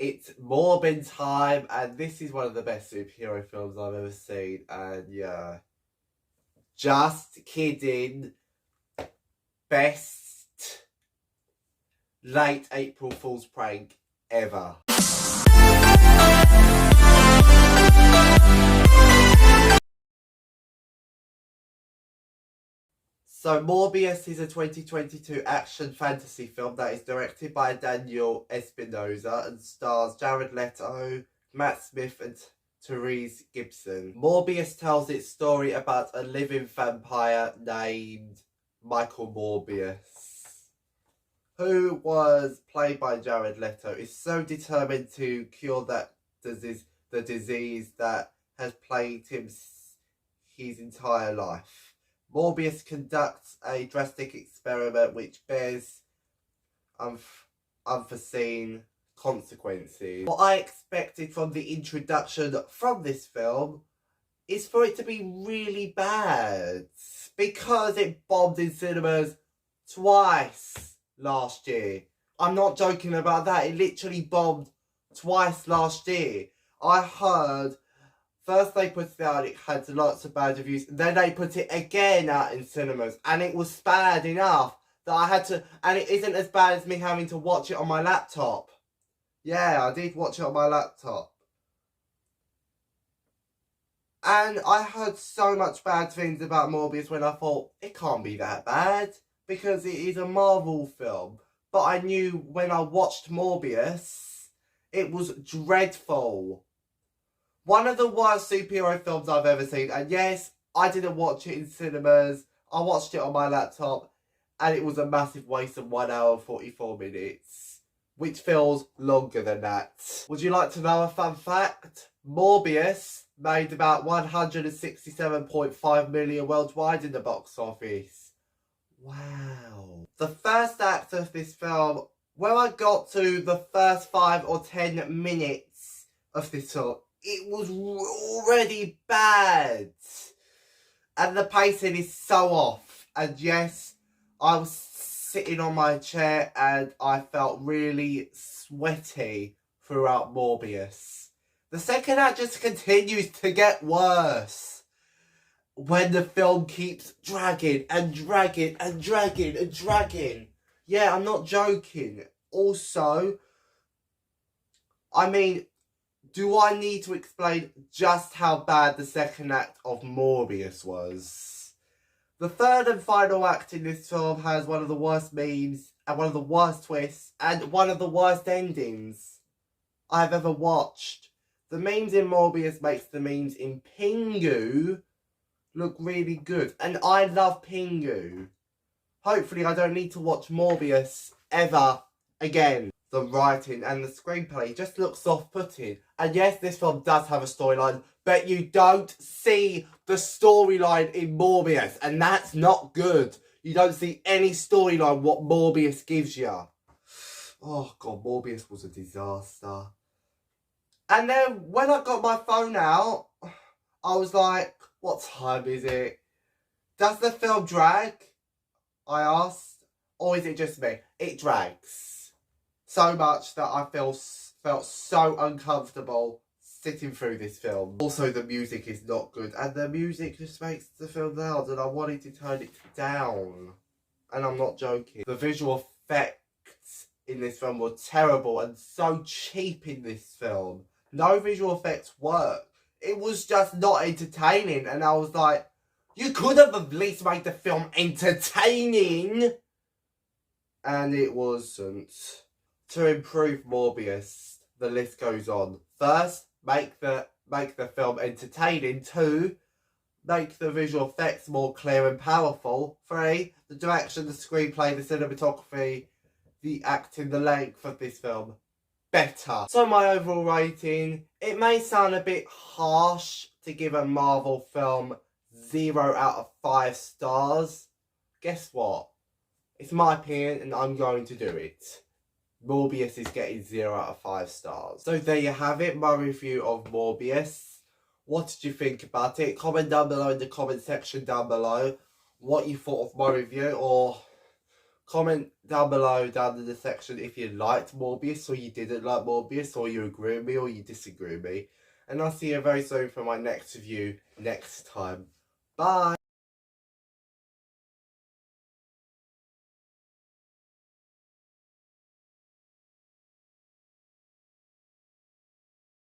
It's Morbin time, and this is one of the best superhero films I've ever seen. And yeah, just kidding. Best late April Fool's prank ever. So Morbius is a 2022 action fantasy film that is directed by Daniel Espinosa and stars Jared Leto, Matt Smith and Therese Gibson. Morbius tells its story about a living vampire named Michael Morbius, who was played by Jared Leto, is so determined to cure the disease that has plagued him his entire life. Morbius conducts a drastic experiment which bears unforeseen consequences. What I expected from the introduction from this film is for it to be really bad, because it bombed in cinemas twice last year. I'm not joking about that. It literally bombed twice last year. I heard first they put it out, it had lots of bad reviews. Then they put it again out in cinemas, and it was bad enough that I had to. And it isn't as bad as me having to watch it on my laptop. Yeah, I did watch it on my laptop. And I heard so much bad things about Morbius when I thought, it can't be that bad, because it is a Marvel film. But I knew when I watched Morbius, it was dreadful. One of the worst superhero films I've ever seen. And yes, I didn't watch it in cinemas. I watched it on my laptop. And it was a massive waste of 1 hour and 44 minutes. Which feels longer than that. Would you like to know a fun fact? Morbius made about 167.5 million worldwide in the box office. Wow. The first act of this film, when I got to the first 5 or 10 minutes of this film, it was already bad. And the pacing is so off. And yes, I was sitting on my chair and I felt really sweaty throughout Morbius. The second act just continues to get worse when the film keeps dragging and dragging and dragging and dragging. Yeah, I'm not joking. Also, I mean, do I need to explain just how bad the second act of Morbius was? The third and final act in this film has one of the worst memes and one of the worst twists and one of the worst endings I've ever watched. The memes in Morbius makes the memes in Pingu look really good. And I love Pingu. Hopefully I don't need to watch Morbius ever again. The writing and the screenplay just looks off-putting. And yes, this film does have a storyline, but you don't see the storyline in Morbius, and that's not good. You don't see any storyline what Morbius gives you. Oh god, Morbius was a disaster. And then when I got my phone out, I was like, what time is it? Does the film drag? I asked. Or is it just me? It drags so much that I felt so uncomfortable sitting through this film. Also, the music is not good, and the music just makes the film loud, and I wanted to turn it down. And I'm not joking. The visual effects in this film were terrible and so cheap in this film. No visual effects work. It was just not entertaining, and I was like, you could have at least made the film entertaining. And it wasn't. To improve Morbius, the list goes on. First, make the film entertaining. 2, make the visual effects more clear and powerful. 3, the direction, the screenplay, the cinematography, the acting, the length of this film better. So my overall rating, it may sound a bit harsh to give a Marvel film 0 out of 5 stars. Guess what? It's my opinion and I'm going to do it. Morbius is getting 0 out of 5 stars. So there you have it, my review of Morbius. What did you think about it? Comment down below in the comment section down below what you thought of my review, or Comment down below, down in the section, if you liked Morbius or you didn't like Morbius, or you agree with me or you disagree with me. And I'll see you very soon for my next review next time. Bye!